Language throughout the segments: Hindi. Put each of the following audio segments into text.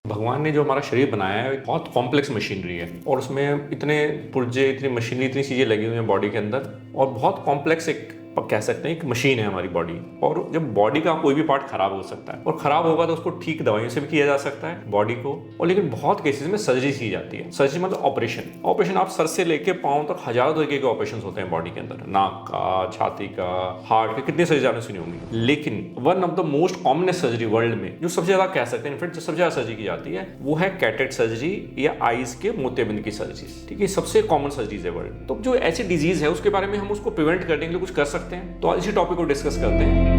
भगवान ने जो हमारा शरीर बनाया है बहुत कॉम्प्लेक्स मशीनरी है और उसमें इतने पुर्जे, इतनी मशीनरी, इतनी चीज़ें लगी हुई हैं बॉडी के अंदर और बहुत कॉम्प्लेक्स एक कह सकते हैं एक मशीन है हमारी बॉडी। और जब बॉडी का कोई भी पार्ट खराब हो सकता है और खराब होगा तो उसको ठीक दवाइयों से भी किया जा सकता है बॉडी को, और लेकिन बहुत केसेस में सर्जरी की जाती है। सर्जरी मतलब ऑपरेशन आप सर से लेके पांव तक हजारों तरीके के ऑपरेशन होते हैं बॉडी के अंदर, नाक का, छाती का, हार्ट के, कितनी सर्जरी आपने सुनी होंगी। लेकिन one of the most commonest surgery world में जो सबसे ज्यादा कह सकते हैं इनफैक्ट जो सबसे ज्यादा सर्जरी की जाती है वो है कैटरेक्ट सर्जरी या आईज के मोतियाबिंद की सर्जरी। ठीक है, सबसे कॉमन सर्जरीज है वर्ल्ड। तो जो ऐसी डिजीज है उसके बारे में हम उसको प्रिवेंट करने के लिए कुछ कर सकते हैं, तो इसी टॉपिक को डिस्कस करते हैं।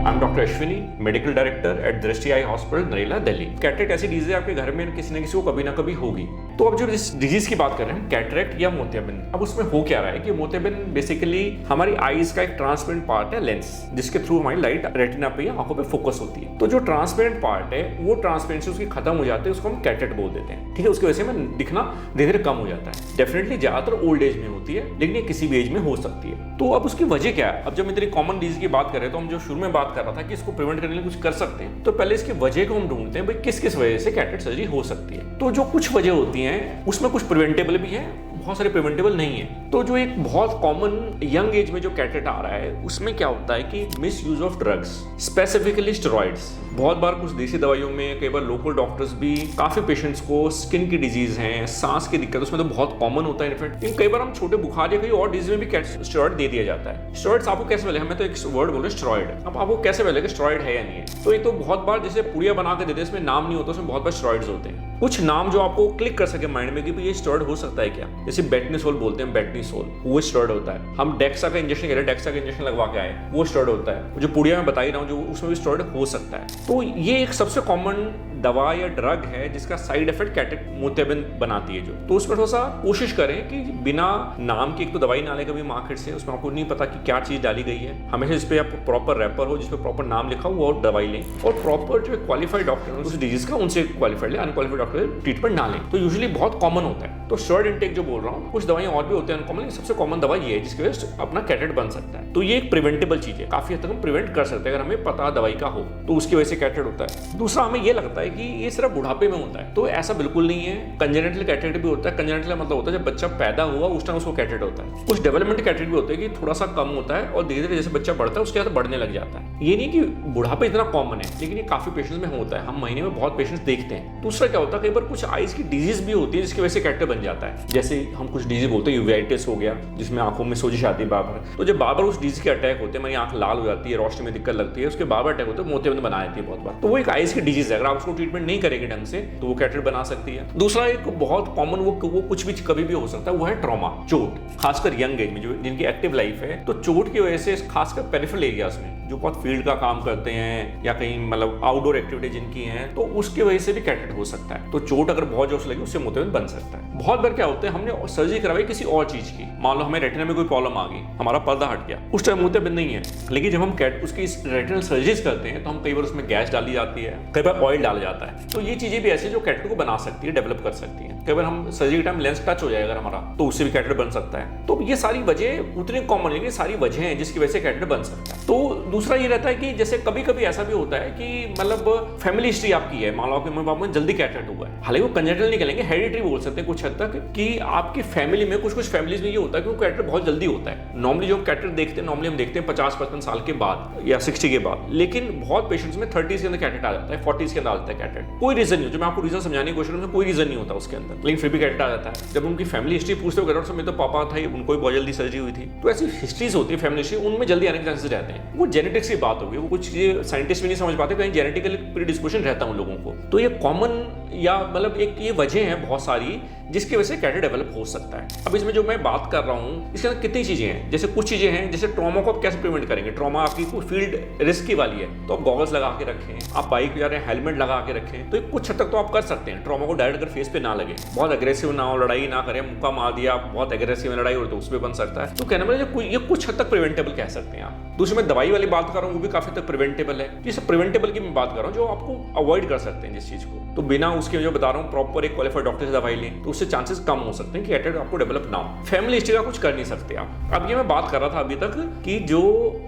I'm doctor Ashwini, medical director at Drishti eye hospital, Narela, Delhi. Cataract ऐसी डिजीज है आपके घर में किसी न किसी को कभी ना कभी होगी। तो अब जो इस डिजीज की बात कर रहे हैं कैटरेक्ट या मोतियाबिंद, अब उसमें हो क्या रहा है कि मोतियाबिंद बेसिकली हमारी आईज का एक ट्रांसपेरेंट पार्ट है, लेंस, जिसके थ्रू हमारी लाइट रेटिना पे या आंखों पे फोकस होती है। तो जो ट्रांसपेरेंट पार्ट है वो ट्रांसपेरेंसी उसकी खत्म हो जाती है, उसको हम कैटरेक्ट बोल देते हैं। ठीक है, उसकी वजह से दिखना धीरे धीरे कम हो जाता है। डेफिनेटली ज्यादातर ओल्ड एज में होती है, लेकिन ये किसी भी एज में हो सकती है। तो अब उसकी वजह क्या है? अब जब मैं इतनी कॉमन डिजीज की बात कर रहे हैं तो हम जो शुरू में बात कर रहा था कि इसको प्रिवेंट करने के लिए कुछ कर सकते हैं, तो पहले इसकी वजह को हम ढूंढते हैं, भाई किस किस वजह से कैटरेक्ट सर्जरी हो सकती है। तो जो कुछ वजह होती हैं उसमें कुछ प्रिवेंटेबल भी है, बहुत सारे प्रिवेंटेबल नहीं है। तो जो एक बहुत कॉमन यंग एज में जो कैटरेक्ट आ रहा है उसमें क्या होता है कि miss use of drugs, specifically steroids. बहुत बार कुछ देसी दवाइयों में, कई बार लोकल डॉक्टर्स भी काफी पेशेंट्स को स्किन की डिजीज है, सांस की दिक्कत, उसमें तो बहुत कॉमन होता है इनफैक्ट। कई बार हम छोटे बुखार या कई और डिजीज में भी स्टेरॉइड दे दिया जाता है। स्टेरॉइड्स आपको कैसे मिले? हमें तो एक वर्ड बोले स्टेरॉइड, अब आपको कैसे मिलेगा स्टेरॉइड है या नहीं है? तो ये तो बहुत बार जैसे पुड़िया बना के देते हैं, इसमें नाम नहीं होता, उसमें बहुत बार स्टेरॉइड्स होते हैं। कुछ नाम जो आपको क्लिक कर सके माइंड में कि ये स्टेरॉइड हो सकता है क्या, जैसे बेटनीसोल बोलते हैं, बेटनीसोल वो स्टेरॉइड होता है। हम डेक्सा का इंजेक्शन कह रहे हैं, डेक्सा का इंजेक्शन लगवा के आए, वो स्टेरॉइड होता है। जो पुड़िया में बता ही रहा हूँ, जो उसमें भी स्टेरॉइड हो सकता है। तो ये एक सबसे कॉमन दवा या ड्रग है जिसका साइड इफेक्ट कैटरेक्ट मोतियाबिंद बनाती है जो। तो उसमें थोड़ा सा कोशिश करें कि बिना नाम की एक तो दवाई ना ले कभी मार्केट से, उसमें आपको नहीं पता कि क्या चीज डाली गई है। हमेशा जिस पे आपको प्रॉपर रैपर हो, जिस पे प्रॉपर नाम लिखा हो, वो दवाई लें, और प्रॉपर जो क्वालिफाइड डॉक्टर उस डिजीज का उनसे क्वालिफाइड लें, अनक्वालिफाइड डॉक्टर ट्रीटमेंट ना लें। तो यूजुअली बहुत कॉमन होता है। तो स्टेरॉइड इंटेक जो बोल रहा हूँ, कुछ दवाइयां और भी होती हैं अनकॉमन, लेकिन सबसे कॉमन दवा ये है जिसकी वजह से अपना कैटरेक्ट बन सकता है। तो ये एक प्रिवेंटेबल चीज है, काफी हद तक हम प्रिवेंट कर सकते हैं अगर हमें पता दवाई का हो, तो उसकी वजह से कैटरेक्ट होता है। दूसरा, हमें ये लगता है कि ये सिर्फ बुढ़ापे में होता है, तो ऐसा बिल्कुल नहीं है। कंजेनिटल कैटरेक्ट भी होता है। कंजेनिटल मतलब होता है जब बच्चा पैदा हुआ उस टाइम उसको कैटरेक्ट होता है। कुछ डेवलपमेंट कैटरेक्ट भी होते हैं कि थोड़ा सा कम होता है और धीरे धीरे जैसे बच्चा बढ़ता है उसके साथ बढ़ने लग जाता है। ये नहीं कि बुढ़ापे इतना कॉमन है, लेकिन ये काफी पेशेंट्स में होता है। हम महीने में बहुत पेशेंट्स देखते हैं। दूसरा क्या होता है, कई बार कुछ आईज की डिजीज भी होती है जिसकी वजह से कैटरेक्ट बन जाता है। जैसे हम कुछ डिजीज बोलते हैं, यूवेटिस हो गया, जिसमें आंखों में सोजिश आती है बार-बार। तो जब बार-बार उस डिजीज के अटैक होते हैं, मेरी आंख लाल हो जाती है, रोशनी में दिक्कत लगती है, उसके बार-बार अटैक होते हैं, मोतियाबिंद बना देती है बहुत बार। तो वो एक आईज की डिजीज है, अगर आप उसको ट्रीटमेंट नहीं करेंगे ढंग से तो वो कैटरेक्ट बना सकती है। दूसरा एक बहुत कॉमन वो कुछ भी कभी भी हो सकता है, वो है ट्रॉमा, चोट, खासकर यंग एज में जो जिनकी एक्टिव लाइफ है। तो चोट की वजह से खासकर पेरिफेरल एरियाज में जो बहुत फील्ड का काम करते हैं या कहीं मतलब आउटडोर एक्टिविटी जिनकी हैं, तो उसकी वजह से भी कैटरेक्ट हो सकता है। तो चोट अगर बहुत जोर से लगी उससे मोतियाबिंद बन सकता है। बहुत बार क्या होता है, हमने सर्जरी करवाई किसी और चीज की, मान लो हमें रेटिना में कोई प्रॉब्लम आ गई, हमारा पर्दा हट गया, उस टाइम मोतियाबिंद नहीं है। लेकिन जब हम उसकी रेटिनल सर्जरीज करते हैं तो हम कई बार उसमें गैस डाली जाती है, कई बार ऑयल डाला जाता है। तो ये चीजें भी ऐसी जो कैटरेक्ट को बना सकती है, डेवलप कर सकती है। कई बार हम सर्जरी के टाइम लेंस टच हो जाएगा अगर हमारा, तो उससे भी कैटरेक्ट बन सकता है। तो ये सारी वजह उतनी कॉमन नहीं है, सारी वजह हैं जिसकी वजह से कैटरेक्ट बन सकता है। तो दूसरा ये रहता है कि जैसे कभी कभी ऐसा भी होता है कि मतलब फैमिली हिस्ट्री आपकी है, मान लो आपके मम्मी पापा में जल्दी कैटरेक्ट हुआ है, हालांकि वो कंजेनिटल नहीं कहेंगे, हेरिडिटरी बोल सकते हैं कुछ हद तक, कि आपकी फैमिली में कुछ फैमिलीज में ये होता है कि कैटरेक्ट बहुत जल्दी होता है। नॉर्मली जो कैटरेक्ट देखते हैं, नॉर्मली हम देखते हैं 50-55 साल के बाद या 60 के बाद, लेकिन बहुत पेशेंट्स में 30s के अंदर कैटरेक्ट आ जाता है, 40s के अंदर आ जाता है कैटरेक्ट। कोई रीजन नहीं, जो मैं आपको रीजन समझाने की कोशिश करूँ, कोई रीजन नहीं होता उसके अंदर, लेकिन फिर भी कैटरेक्ट आ जाता है। जब उनकी फैमिली हिस्ट्री पूछते हो कैटरेक्ट, में तो पापा था, उनको बहुत जल्दी सर्जरी हुई थी। तो ऐसी हिस्ट्रीज होती है फैमिली हिस्ट्री, उनमें जल्दी आने के चांसेस रहते हैं। वो जेनेटिक्स की बात होगी, वो कुछ साइंटिस्ट भी नहीं समझ पाते, कहीं जेनेटिकली प्रीडिस्पोजिशन रहता है उन लोगों को। तो ये कॉमन या मतलब एक ये वजह है बहुत सारी जिसकी वजह से कैटरेक्ट डेवलप हो सकता है। अब इसमें जो मैं बात कर रहा हूँ इसके अंदर कितनी चीजें हैं, जैसे कुछ चीजें हैं, जैसे ट्रॉमा को आप कैसे प्रिवेंट करेंगे। ट्रॉमा आपकी कोई फील्ड रिस्की वाली है तो आप गॉगल्स लगा के रखें, आप बाइक जा रहे हैं हेलमेट लगा के रखें, तो कुछ हद तक तो आप कर सकते हैं। ट्रॉमा को डायरेक्ट कर फेस पे ना लगे, बहुत अग्रेसिव ना हो, लड़ाई ना करें, मुक्का मार दिया, बहुत अग्रेसिव लड़ाई हो तो उसमें बन सकता है। तो कहना मतलब ये कुछ हद तक प्रिवेंटेबल कह सकते हैं आप। दूसरी मैं दवाई वाली बात कर रहा हूँ, वो भी काफी तक प्रिवेंटेबल है। ये सब प्रिवेंटेबल की मैं बात कर रहा हूँ जो आपको अवॉइड कर सकते हैं जिस चीज को, तो बिना उसके जो बता रहा हूँ प्रॉपर एक क्वालिफाइड डॉक्टर से दवाई लें तो उससे चांसेस कम हो सकते हैं कि कैटरेक्ट आपको डेवलप ना हो। फैमिली हिस्ट्री का कुछ कर नहीं सकते आप। अब ये मैं बात कर रहा था अभी तक कि जो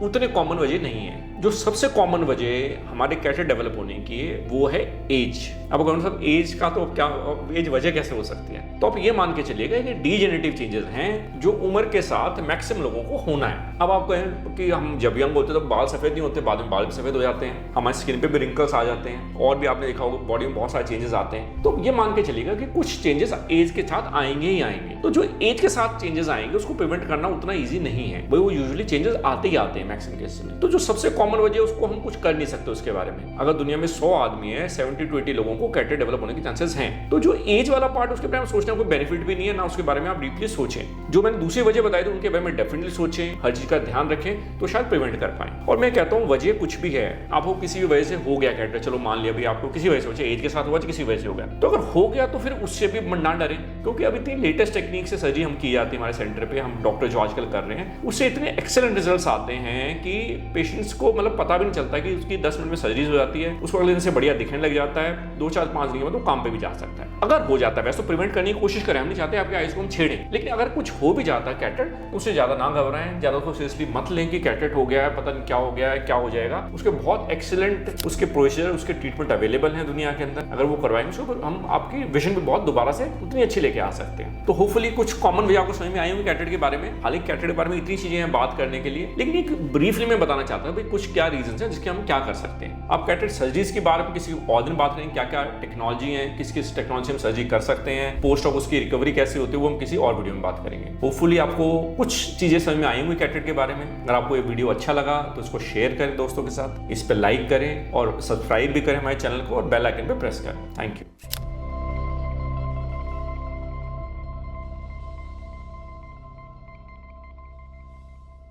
उतने कॉमन वजह नहीं है, जो सबसे कॉमन वजह हमारे कैटरेक्ट डेवलप होने की है वो है एज। अब अगर सब एज का तो क्या एज वजह कैसे हो सकती है, तो आप ये मान के चलिएगा कि डीजेनरेटिव चेंजेस हैं जो उम्र के साथ मैक्सिमम लोगों को होना है। अब आप कहें कि हम जब यंग होते तो बाल सफेद नहीं होते, बाद में बाल भी सफेद हो जाते हैं, हमारी स्किन पे भी रिंकल्स आ जाते हैं, और भी आपने देखा होगा बॉडी में बहुत सारे चेंजेस आते हैं। तो ये मान के चलिएगा कि कुछ चेंजेस एज के साथ आएंगे ही आएंगे। तो जो एज के साथ चेंजेस आएंगे उसको प्रिवेंट करना उतना ईजी नहीं है, वो यूजुअली चेंजेस आते ही आते हैं मैक्सिमम केस में। तो जो सबसे कॉमन वजह उसको हम कुछ कर नहीं सकते उसके बारे में। अगर दुनिया में 100 आदमी है, 70 to 80 लोगों को कैटरेक्ट डेवलप होने के चांसेस हैं। तो जो एज वाला पार्ट उसके बारे में सोचने का कोई बेनिफिट भी नहीं है, ना उसके बारे में आप डीपली सोचें। जो मैंने दूसरी वजह बताई थी उनके बारे में डेफिनेटली सोचें, हर चीज का ध्यान रखें तो शायद प्रिवेंट कर पाएं। और मैं कहता हूं वजह कुछ भी है, आपको किसी भी वजह से हो गया कैटरेक्ट, चलो मान लिया भी आपको किसी वजह से हो, चाहे एज के साथ हुआ, किसी वजह से हो गया, तो अगर हो गया तो फिर उससे भी ना डरें, क्योंकि अभी इतनी लेटेस्ट टेक्निक से सर्जरी हम की जाती है हमारे सेंटर पे, हम डॉक्टर जो आजकल कर रहे हैं उससे इतने एक्सेलेंट रिजल्ट्स आते हैं कि पेशेंट्स को मतलब पता भी नहीं चलता कि उसकी 10 मिनट में सर्जरी हो जाती है, उसको अगले दिन से बढ़िया दिखने लग जाता है, 2 4 5 दिन के बाद वो काम पे भी जा सकता है। अगर हो जाता है, वैसे तो प्रिवेंट करने की कोशिश करें, हम नहीं चाहते आपके आइज को हम छेड़ें, लेकिन अगर कुछ हो भी जाता है कैटरेक्ट तो उससे ज्यादा ना घबराएं, ज्यादा उसको सीरियसली मत लें कि कैटरेक्ट हो गया है, पता नहीं क्या हो गया है, क्या हो जाएगा। उसके बहुत एक्सीलेंट उसके प्रोसीजर, उसके ट्रीटमेंट अवेलेबल हैं दुनिया के अंदर, अगर वो करवाएंगे उसको हम आपकी विजन भी बहुत दोबारा से उतनी अच्छी लेके आ सकते हैं। तो होपफुली कुछ कॉमन वजह आपको समझ में आई होंगी कैटरेक्ट के बारे में। हालांकि कैटरेक्ट के बारे में इतनी चीजें हैं बात करने के लिए, लेकिन एक ब्रीफली मैं बताना चाहता हूँ कुछ क्या रीजन है जिसके हम क्या कर सकते हैं। आप कैटरेक्ट सर्जरीज के बारे में किसी और दिन बात करेंगे, क्या क्या टेक्नोलॉजी है, किस किस टेक्नोलॉजी हम सर्जरी कर सकते हैं, पोस्ट ऑफ उसकी रिकवरी कैसे होती है, वो हम किसी और वीडियो में बात करेंगे। होपफुली आपको कुछ चीजें समझ में आई होंगी कैटरेक्ट के बारे में। अगर आपको ये वीडियो अच्छा लगा तो इसको शेयर करें दोस्तों के साथ, इस पर लाइक करें और सब्सक्राइब भी करें हमारे चैनल को और बेल आइकन पे प्रेस करें। Thank you.